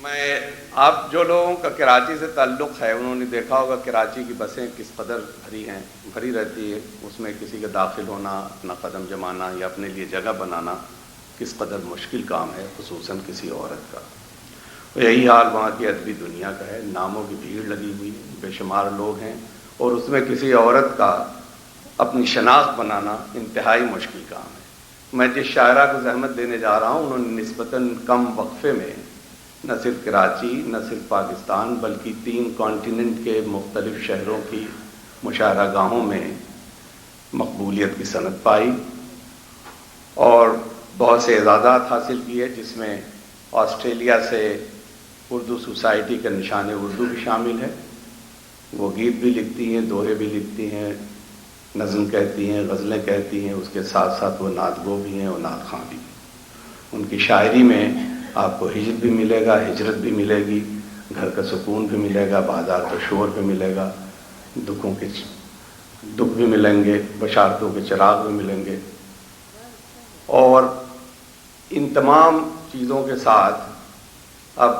میں آپ جو لوگوں کا کراچی سے تعلق ہے انہوں نے دیکھا ہوگا کراچی کی بسیں کس قدر بھری رہتی ہے. اس میں کسی کا داخل ہونا، اپنا قدم جمانا یا اپنے لیے جگہ بنانا کس قدر مشکل کام ہے، خصوصاً کسی عورت کا. یہی حال وہاں کی ادبی دنیا کا ہے. ناموں کی بھیڑ لگی ہوئی، بے شمار لوگ ہیں، اور اس میں کسی عورت کا اپنی شناخت بنانا انتہائی مشکل کام ہے. میں جس شاعرہ کو زحمت دینے جا رہا ہوں انہوں نے نسبتاً کم وقفے میں نہ صرف کراچی، نہ صرف پاکستان، بلکہ 3 کانٹیننٹ کے مختلف شہروں کی مشاعرہ گاہوں میں مقبولیت کی سند پائی اور بہت سے اعزازات حاصل کیے، جس میں آسٹریلیا سے اردو سوسائٹی کا نشان اردو بھی شامل ہے. وہ گیت بھی لکھتی ہیں، دوہے بھی لکھتی ہیں، نظم کہتی ہیں، غزلیں کہتی ہیں، اس کے ساتھ ساتھ وہ نعت گو بھی ہیں اور نعت خواں بھی. ان کی شاعری میں آپ کو ہجر بھی ملے گا، ہجرت بھی ملے گی، گھر کا سکون بھی ملے گا، بازار کا شور بھی ملے گا، دکھ بھی ملیں گے، بشارتوں کے چراغ بھی ملیں گے. اور ان تمام چیزوں کے ساتھ اب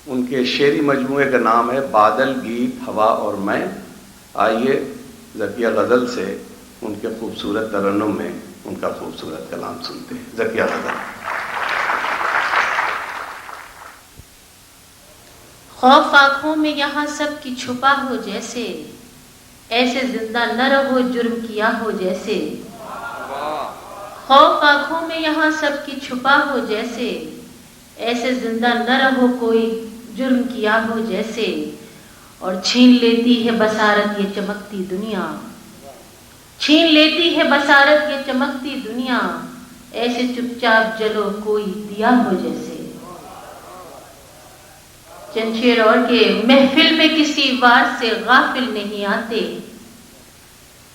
ان کے شعری مجموعے کا نام ہے بادل، گیت، ہوا اور میں. آئیے ذکیہ غزل سے ان کے خوبصورت ترنم میں ان کا خوبصورت کلام سنتے ہیں. ذکیہ غزل. خوف آنکھوں میں یہاں سب کی چھپا ہو جیسے، ایسے زندہ نہ رہو جرم کیا ہو جیسے. خوف آنکھوں میں یہاں سب کی چھپا ہو جیسے، ایسے زندہ نہ رہو کوئی جرم کیا ہو جیسے. اور چھین لیتی ہے بصارت یہ چمکتی دنیا، چھین لیتی ہے بصارت یہ چمکتی دنیا. ایسے چپ چاپ جلو کوئی دیا ہو جیسے. چند شعر اور کے محفل میں کسی وار سے غافل نہیں آتے،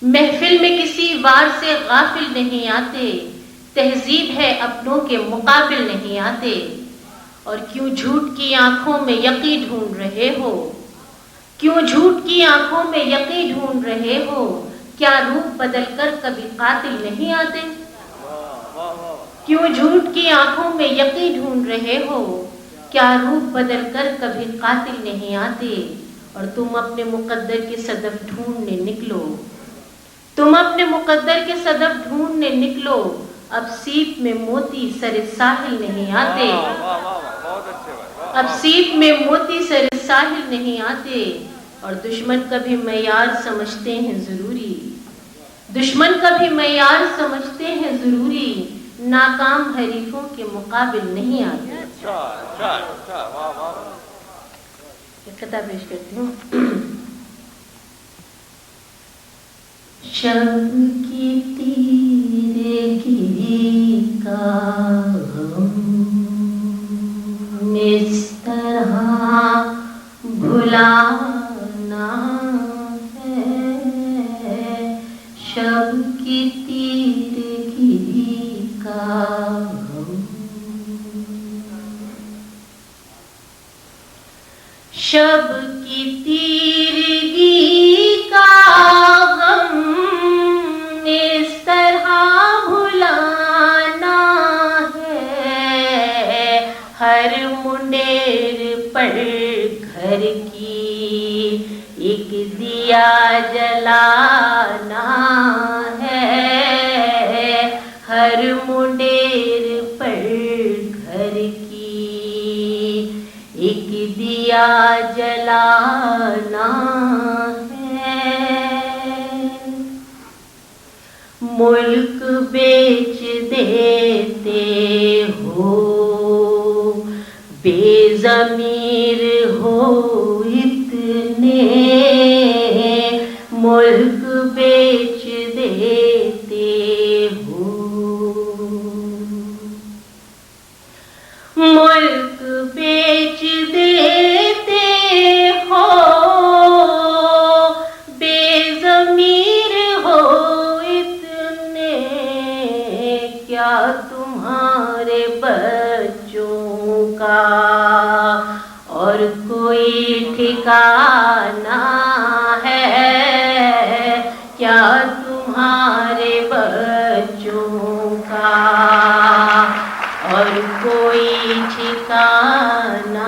محفل میں کسی وار سے غافل نہیں آتے. تہذیب ہے اپنوں کے مقابل نہیں آتے. اور کیوں جھوٹ کی آنکھوں میں یقین ڈھونڈ رہے ہو، کیوں جھوٹ کی آنکھوں میں یقین ڈھونڈ رہے ہو. کیا روپ بدل کر کبھی قاتل نہیں آتے. کیوں جھوٹ کی آنکھوں میں یقین ڈھونڈ رہے ہو، کیا روپ بدل کر کبھی قاتل نہیں آتے. اور تم اپنے مقدر کے صدف ڈھونڈنے نکلو، تم اپنے مقدر کے صدف ڈھونڈنے نکلو. اب سیپ میں موتی سر ساحل نہیں آتے، اب سیپ میں موتی سر ساحل نہیں آتے. اور دشمن کبھی معیار سمجھتے ہیں ضروری، دشمن کبھی معیار سمجھتے ہیں ضروری. ناکام حریفوں کے مقابل نہیں آتے. ایک خطا پیش کرتی ہوں. شب کی تیرگی کا غم اس طرح بھلانا ہے، شب کی تیرگی کا غم، شب کی تیرگی کا غم اس طرح بھلانا ہے. ہر منڈیر پر گھر کی ایک دیا جلانا ہے. ہر منڈیر پر گھر کی ایک دیا جلانا ہے. ملک بیچ دیتے ہو، بے ضمیر ہو اتنے، ملک بیچ دیتے ہو، ملک بیچ دیتے ہو، بے ضمیر ہو اتنے. کیا تمہارے بچوں کا اور کوئی ٹھکانہ ہے، کیا تمہارے بچوں کا اور کوئی ٹھکانہ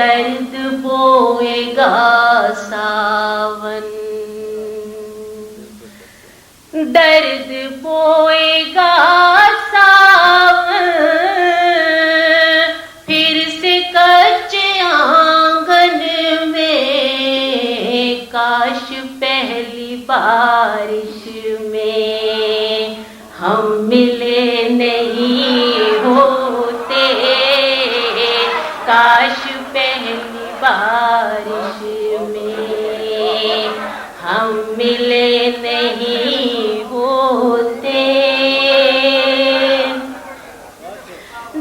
درد بوئے گا ساون، درد بوئے گا ساون، پھر سے کچے آنگن میں، کاش پہلی بارش میں ہم ملے نہیں ہوتے، کاش پہلی بارش میں ہم ملے نہیں ہوتے،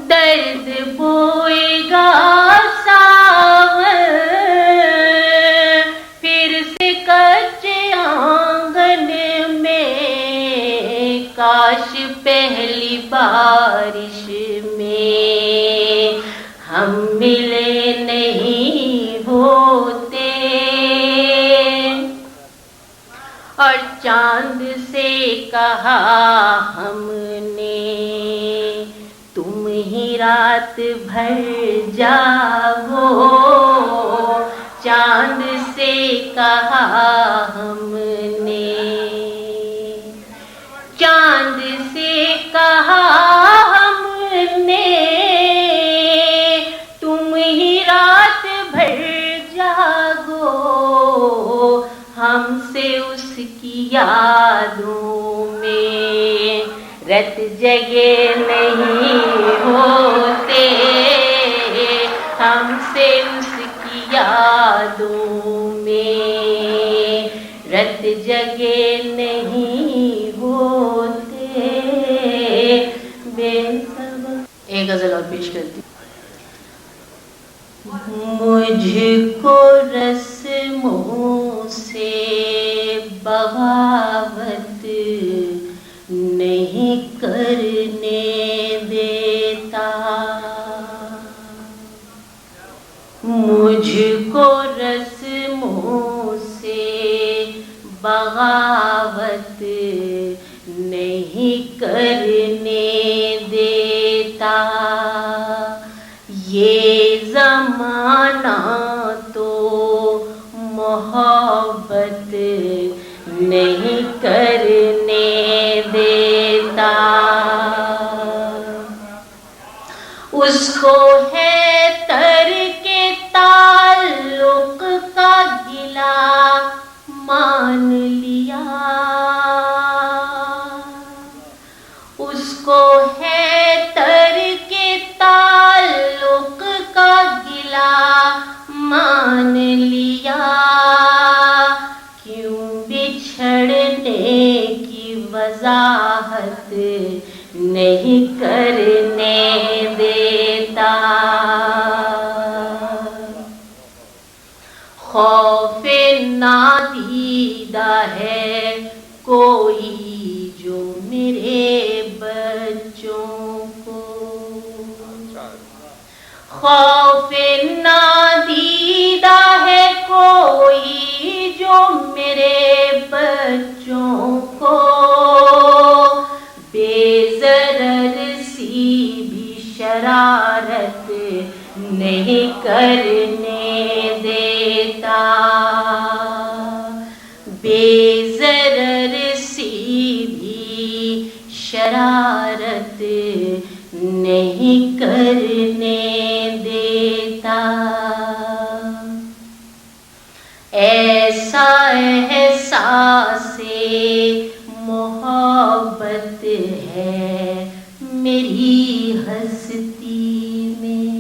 درد بوئے گا ساون، پھر سے کچے آنگن میں، کاش پہلی بارش میں ہم ملے نہیں ہوتے، اور چاند سے کہا ہم نے تم ہی رات بھر جاگو، چاند سے کہا ہم نے، چاند سے کہا ہم نے تم ہی رات بھر جاگو، ہم سے اس کی یادوں میں رت جگے نہیں ہوتے، ہم سے اس کی یادوں میں رت جگے نہیں ہوتے، بے صبر۔ ایک غزل اور پیش کرتی، مجھ کو رسموں سے بغاوت نہیں کرنے دیتا، مجھ کو رسموں سے بغاوت نہیں کرنے دیتا، یہ زمانہ تو محبت نہیں کرنے دیتا، اس کو ہے ترک تعلق کا گلہ مان لیا، اس کو ہے ترک تعلق کا گلہ مان لیا، کیوں بچھڑنے کی وضاحت نہیں کرنے دیتا، خوف نادیدہ ہے کوئی جو میرے بچوں کو، خوف نادیدہ ہے کوئی جو میرے بچوں کو، بے ضرر سی بھی شرارت نہیں کرنے دیتا، بے ضرر سی بھی شرارت نہیں کرنے دیتا، ایسا احساس محبت ہے میری ہستی میں،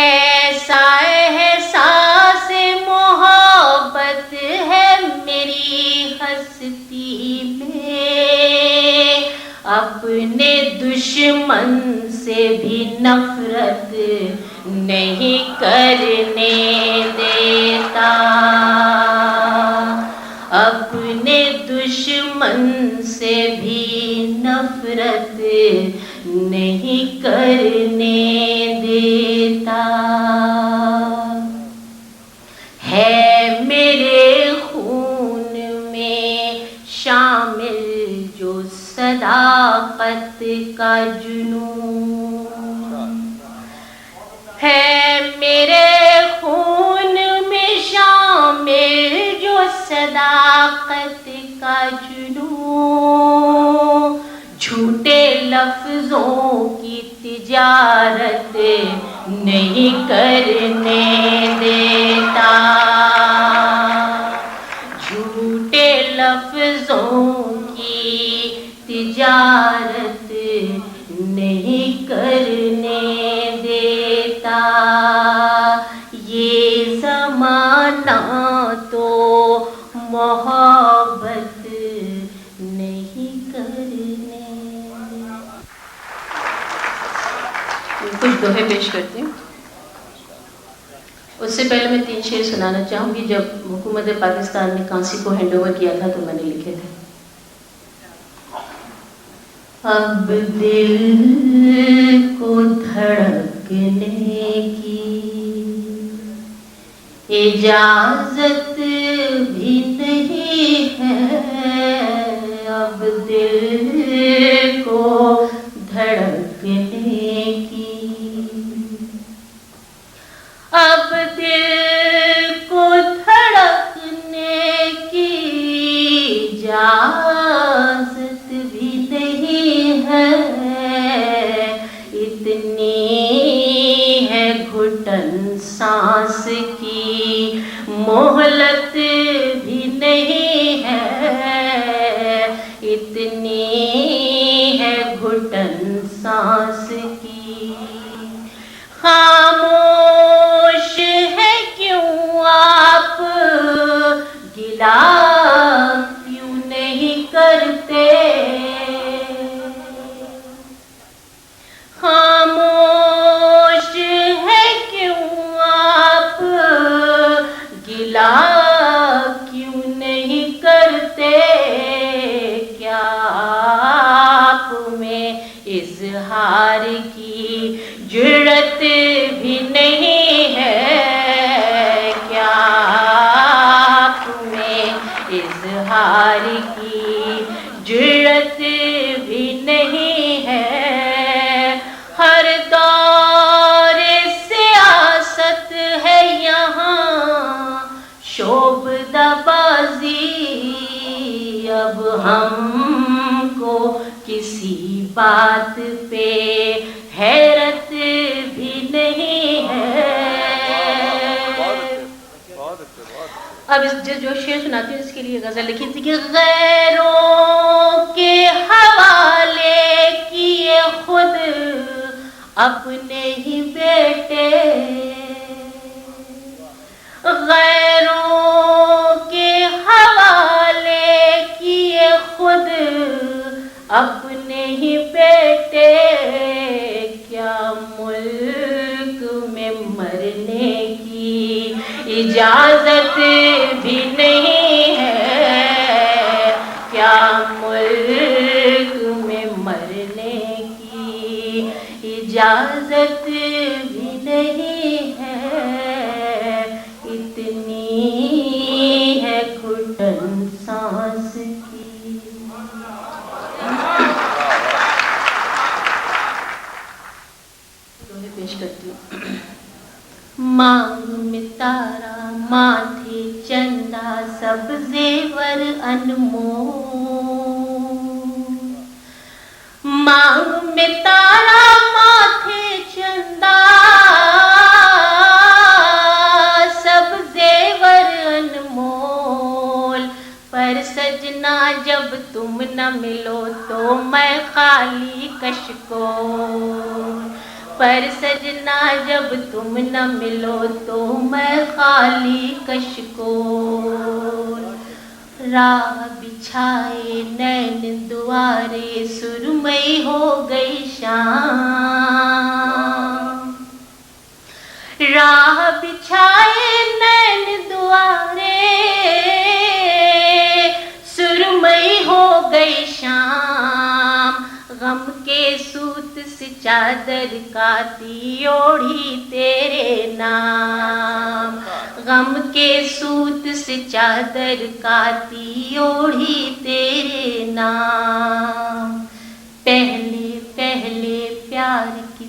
ایسا احساس محبت ہے میری ہستی میں، اپنے دشمن سے بھی نفرت نہیں کرنے دیتا، اپنے دشمن سے بھی نفرت نہیں کرنے دیتا، ہے میرے خون میں شامل جو صداقت کا جنون، ہے میرے خون میں شامل جو صداقت کا جنون، جھوٹے لفظوں کی تجارت نہیں کرنے دیتا، جھوٹے لفظوں کی تجارت نہیں کرنے دیتا، یہ زمانہ تو محبت نہیں کرنے دیتا۔ کچھ دوہے پیش کرتی ہوں۔ اس سے پہلے میں 3 شعر سنانا چاہوں گی۔ جب حکومت پاکستان نے کانسی کو ہینڈ اوور کیا تھا تو میں نے لکھے تھے۔ اب دل کو دھڑکنے کی اجازت بھی نہیں ہے، اب دل کو دھڑکنے کی، اب دل کو دھڑکنے کی اجازت بھی نہیں ہے، اتنی ہے گھٹن سانس کی مہلت بھی نہیں ہے، اتنی ہے گھٹن سانس کی، خاموش ہے کیوں آپ گلا کیوں نہیں کرتے، خاموش ہے کیوں آپ گلا کیوں نہیں کرتے، کیا آپ میں اظہار کی جرأت بھی نہیں ہے، کیا آپ میں اظہار کی جرأت بھی نہیں ہے، ہر دور سیاست ہے یہاں شعبدہ بازی، اب ہم کو کسی بات پہ حیرت بھی نہیں ہے۔ اب جو شعر سناتی ہوں اس کے لیے غزل لکھی تھی کہ غیروں کے حوالے کیے خود اپنے ہی بیٹے، غیروں کے حوالے کیے خود اپنے ہی بیٹے، کیا ملک میں مرنے کی اجازت بھی نہیں ہے، کیا ملک میں مرنے کی اجازت بھی نہیں ہے، اتنی ہے گھٹن سانس کی۔ پیش کرتی ہوں۔ مانگ میں تارا ماتھے چندا سب زیور انمول، مانگ میں تارا ماتھے چندا سب زیور انمول، پر سجنا جب تم نہ ملو تو میں خالی کشکول، پر سجنا جب تم نہ ملو تو میں خالی کشکول، راہ بچھائے نین دوارے سرمئی ہو گئی شام، راہ بچھائے نین دوارے سرمئی ہو گئی شام، غم کے سوت سے چادر کاتی اوڑھی تیرے نام، غم کے سوت سے چادر کاتی اوڑھی تیرے نام، پہلے پہلے پیار کی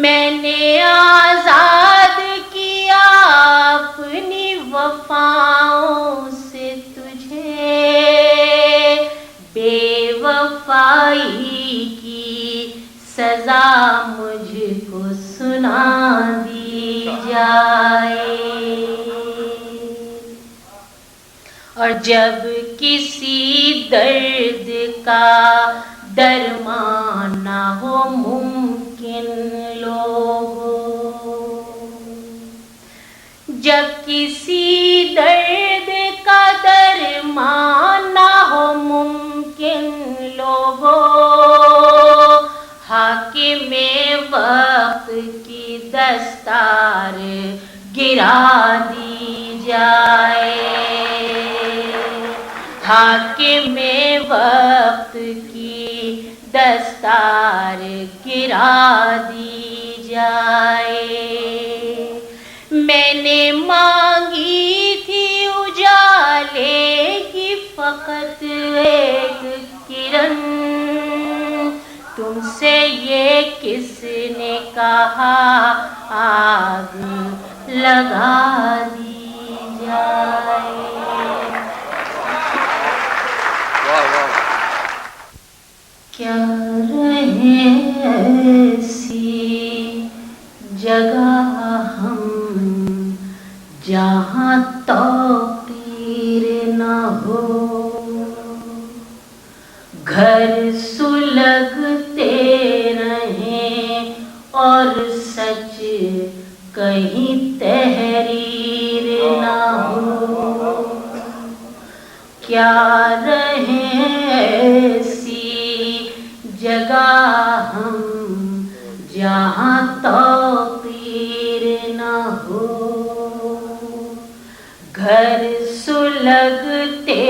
میں نے آزاد کیا اپنی وفاؤں سے تجھے، بے وفائی کی سزا مجھ کو سنا دی جائے۔ اور جب کسی درد کا درمان نہ ہو ممکن لوگوں، جب کسی درد کا درمان نہ ہو ممکن لوگوں، حاکم وقت کی دستار گرا دی جائے، حاکم وقت کی دستار گرا دی جائے۔ میں نے مانگی تھی اجالے کی فقط ایک کرن، تم سے یہ کس نے کہا آگ لگا دی جائے۔ کیا رہے ایسی جگہ ہم جہاں توقیر نہ ہو، گھر سلگتے رہیں اور سچ کہیں تحریر نہ ہو، کیا رہیں ایسی جگہ ہم جہاں توقیر نہ ہو، گھر سلگتے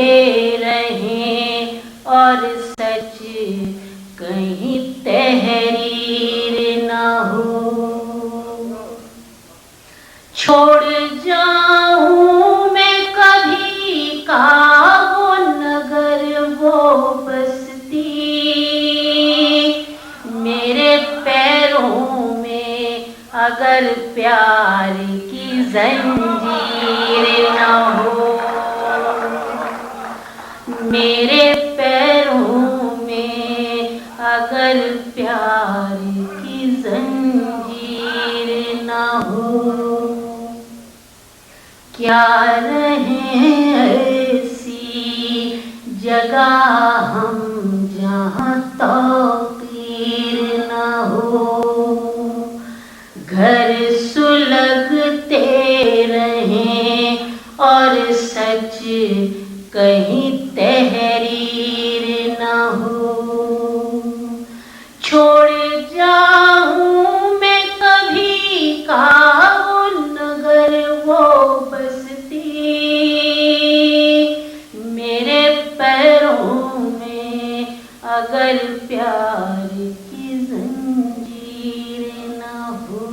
رہیں اور سچ کہیں تحریر نہ ہو۔ چھوڑ جاؤں میں کبھی کا وہ نگر وہ بستی، میرے پیروں میں اگر پیار کی زنجیر نہ ہو، میرے پیروں میں اگر پیار کی زنجیر نہ ہو، کیا رہیں ایسی جگہ ہم جہاں توقیر نہ ہو، گھر سلگتے رہیں اور سچ کہیں تحریر نہ ہو۔ چھوڑ جاؤں میں کبھی کا وہ نگر وہ بستی، میرے پیروں میں اگر پیار کی زنجیر نہ ہو۔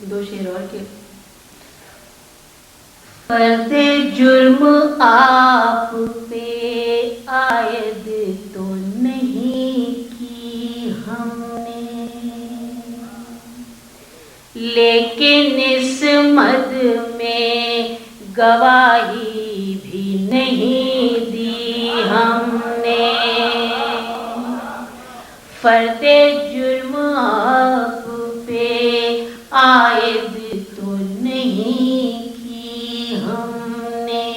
دو شعر اور کے۔ فرد جرم آپ پہ عائد تو نہیں کی ہم نے، لیکن اس مد میں گواہی بھی نہیں دی ہم نے۔ فرد جرم آپ پہ عائد تو نہیں کی ہم نے،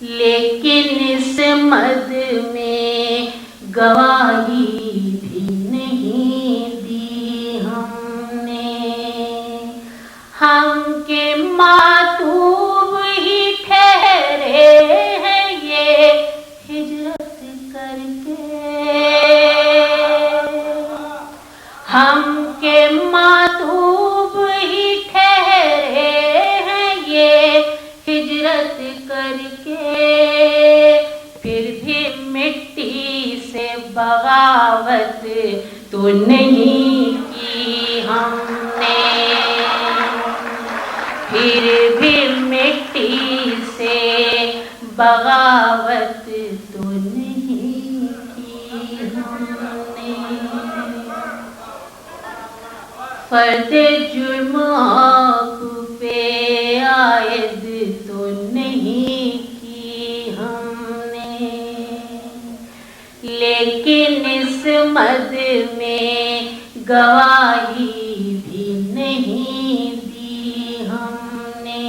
لیکن اس مد میں گواہی بھی نہیں دی ہم نے۔ ہم کے ماتوب ہی ٹھہرے ہیں یہ ہجرت کر کے، ہم کے ماتوب ہی ٹھہرے ہیں یہ ہجرت کر کے، پھر بھی مٹی سے بغاوت تو نہیں کی ہم نے، پھر بھی مٹی سے بغاوت تو نہیں کی فرد جرم آپ پہ عائد تو نہیں کی ہم نے، لیکن اس مد میں گواہی بھی نہیں دی ہم نے،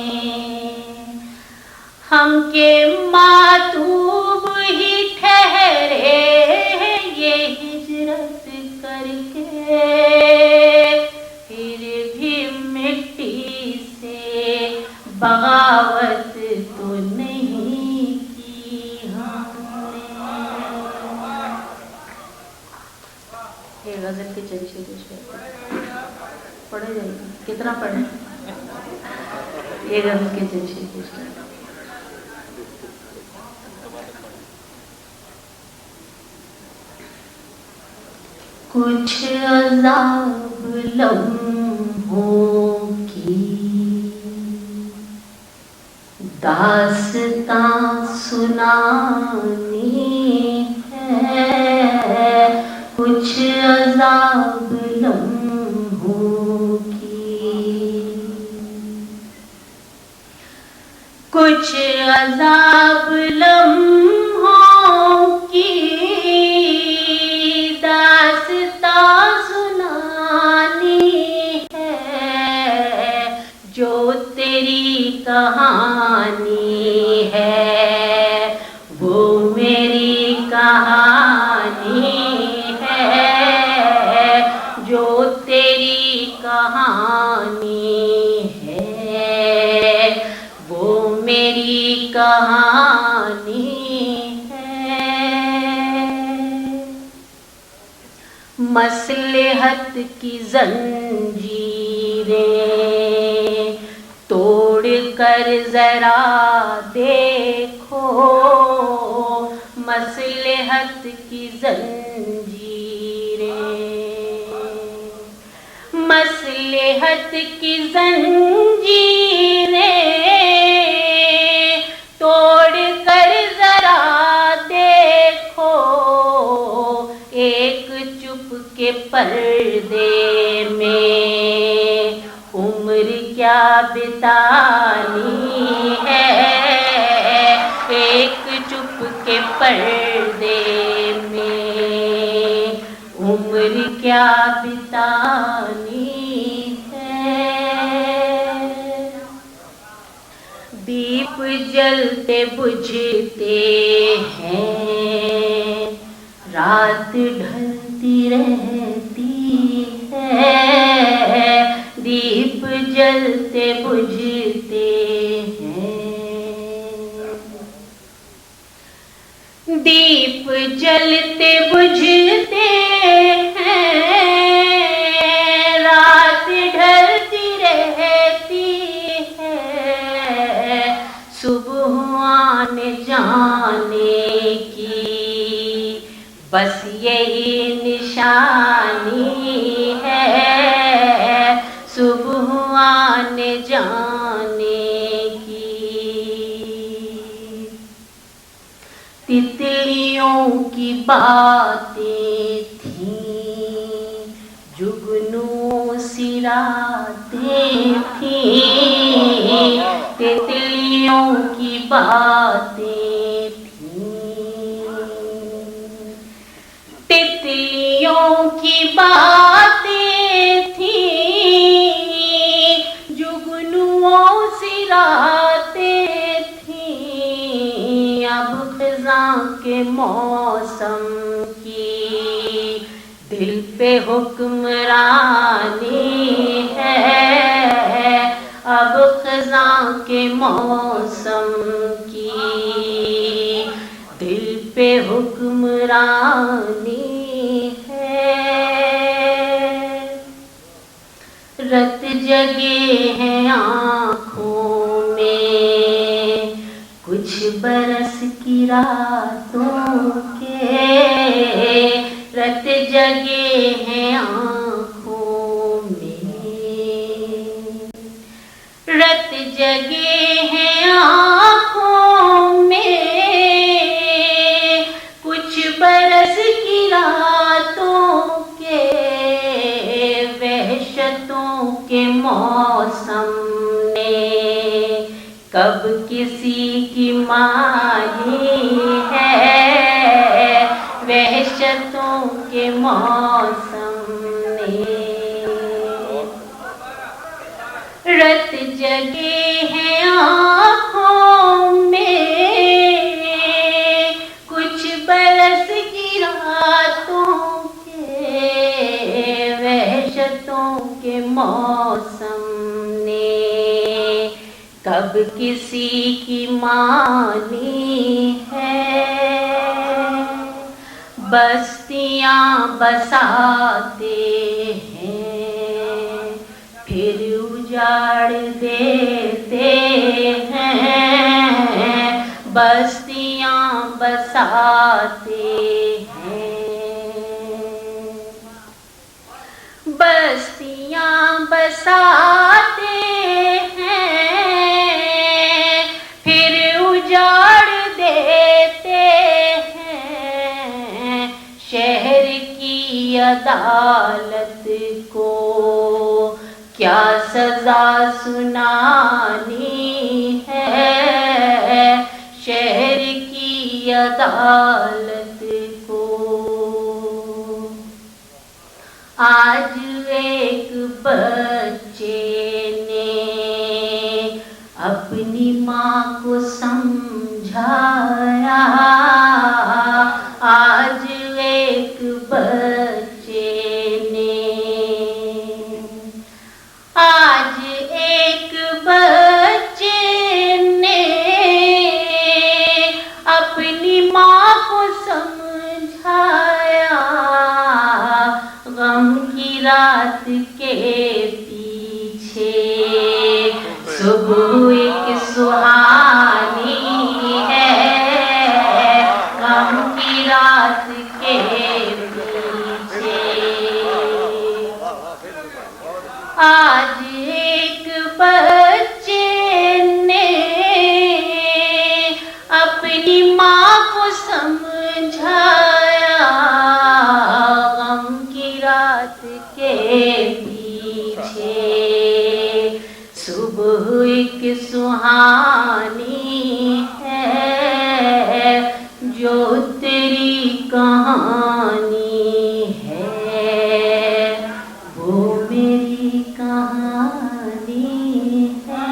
ہم کے ماتوب ہی ٹھہرے یہ ہجرت کر کے، پھر بھی مٹی سے بغاوت تو نہیں کی ہم نے۔ یہ غزل کے چند شعر پیش کرتے ہیں، پڑھے جائیں گے، کتنا پڑھیں؟ یہ غزل کے چند شعر پیش کرتے ہیں۔ کچھ عذاب لمحوں کی داستان سنانی ہے، کچھ عذاب لمحوں کی، کچھ عذاب لمحوں کی داستان سنانی ہے، جو تیری کہانی ہے وہ میری کہانی ہے، جو تیری کہانی ہے وہ میری کہانی ہے۔ مصلحت کی زنجیریں توڑ کر ذرا دیکھو، مصلحت کی زنجیریں، مصلحت کی زنجیریں توڑ کر ذرا دیکھو، ایک چپ کے پردے میں عمر کیا بتانی ہے، ایک چپ کے پردے میں عمر کیا بتانی ہے۔ دیپ جلتے بجھتے ہیں، رات ڈھلتی رہتی ہے، دیپ جلتے بجھتے ہیں، دیپ جلتے بجھتے ہیں، رات ڈھلتی رہتی ہے، صبح آنے جانے کی بس یہی نشانی ہے، صبح آنے جانے کی۔ تتلیوں کی باتیں تھیں، جگنوں سی راتیں تھیں، تتلیوں کی باتیں تھیں، تتلیوں کی باتیں تھیں، جگنوں سی راتیں تھیں، اب خزاں کے موسم کی دل پہ حکمرانی ہے، اب خزاں کے موسم کی دل پہ حکمرانی ہے۔ رت جگے ہیں آنکھوں میں کچھ برس کی راتوں کے، رت جگے ہیں آنکھوں میں، رت جگے ہیں آنکھوں میں کچھ برس کی راتوں کے، وحشتوں کب کسی کی مانی ہے وحشتوں کے موسم نے، رت جگے ہیں آنکھوں میں کچھ برس کی راتوں کے وحشتوں کے موسم نے، کب کسی کی مانی ہے بستیاں بساتے ہیں پھر اجاڑ دیتے ہیں، بستیاں بساتے ہیں، بستیاں بساتے ہیں پھر اجاڑ دیتے ہیں، شہر کی عدالت کو کیا سزا سنانی ہے، شہر کی عدالت کو۔ آج ایک بچے نے اپنی ماں کو سمجھایا، آج ایک بچے نے، آج ایک بچے نے اپنی ماں کو سمجھایا، غم کی رات کے پیچھے صبح ایک سہانی ہے، غم کی رات کے پیچھے آج ایک بچے نے اپنی ماں کو سمجھایا، غم کی رات کے پیچھے صبح ایک سہانی ہے، جو تیری کہانی ہے وہ میری کہانی ہے۔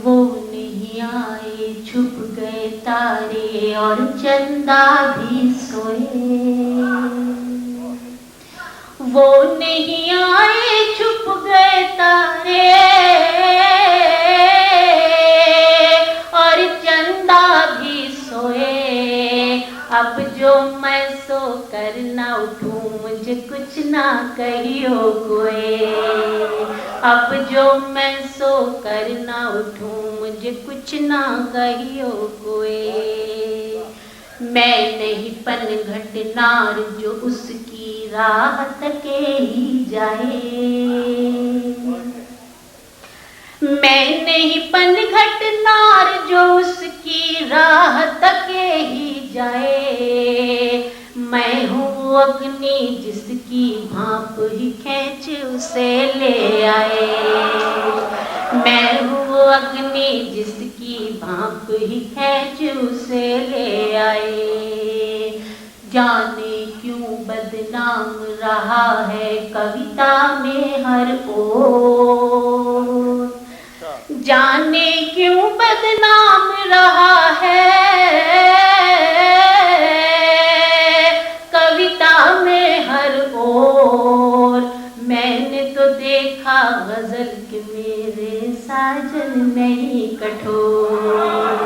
وہ نہیں آئے چھپ گئے تارے اور چندہ بھی سوئے، وہ نہیں آئے چھپ گئے تارے اور چندہ بھی سوئے، اب جو میں سو کر نہ اٹھوں مجھے کچھ نہ کہیو کوئی، اب جو میں سو کر نہ اٹھوں مجھے کچھ نہ کہیو کوئی، میں نہیں پن گھٹ نار جو اس کی راہ تکے ہی جائے، میں نہیں پن گھٹ نار جو اس کی راہ تکے ہی جائے، میں ہوں اگنی جس کی بھانپ ہی کھینچ اسے لے آئے، میں ہوں اگنی جس کی بھانپ ہی کھینچ اسے لے آئے، جانے کیوں بدنام رہا ہے کویتا میں ہر اوٹ، جانے کیوں بدنام رہا ہے کویتا میں ہر اور، میں نے تو دیکھا غزل کہ میرے ساجن نہیں کٹھور،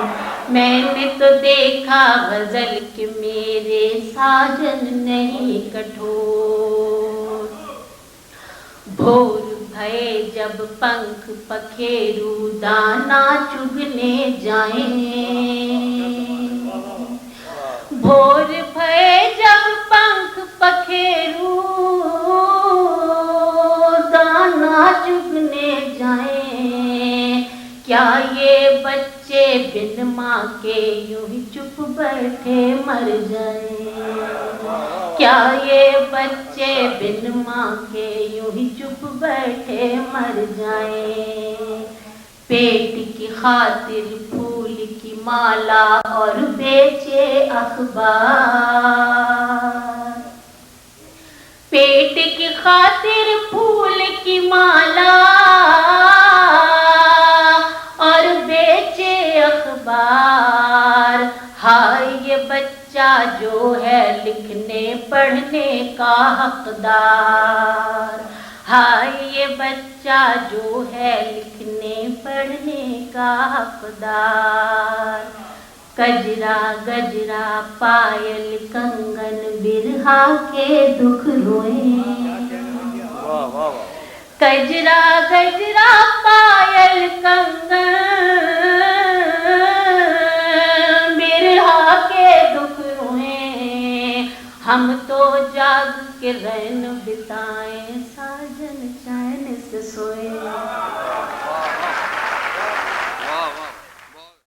میں نے تو دیکھا غزل کہ میرے ساجن نہیں کٹھور، بھور بھئے جب پنکھ پکھیرو دانا چگنے جائیں، بھور بھئے جب پنکھ پکھیرو دانا چگنے جائیں، کیا یہ بچے بن ماں کے یوں ہی چپ بیٹھے مر جائیں، کیا یہ بچے بن ماں کے یوں ہی چپ بیٹھے مر جائیں؟ پیٹ کی خاطر پھول کی مالا اور بیچے اخبار، پیٹ کی خاطر پھول کی مالا اور بیچے اخبار۔ ہائے یہ بچہ جو ہے لکھنے پڑھنے کا حقدار، ہائے یہ بچہ جو ہے لکھنے پڑھنے کا حقدار۔ کجرا گجرا پائل کنگن برہا کے دکھ روئیں، کجرا گجرا پائل کنگن برہا کے دکھ روئیں، ہم تو جاگ کے رین بتائیں ساری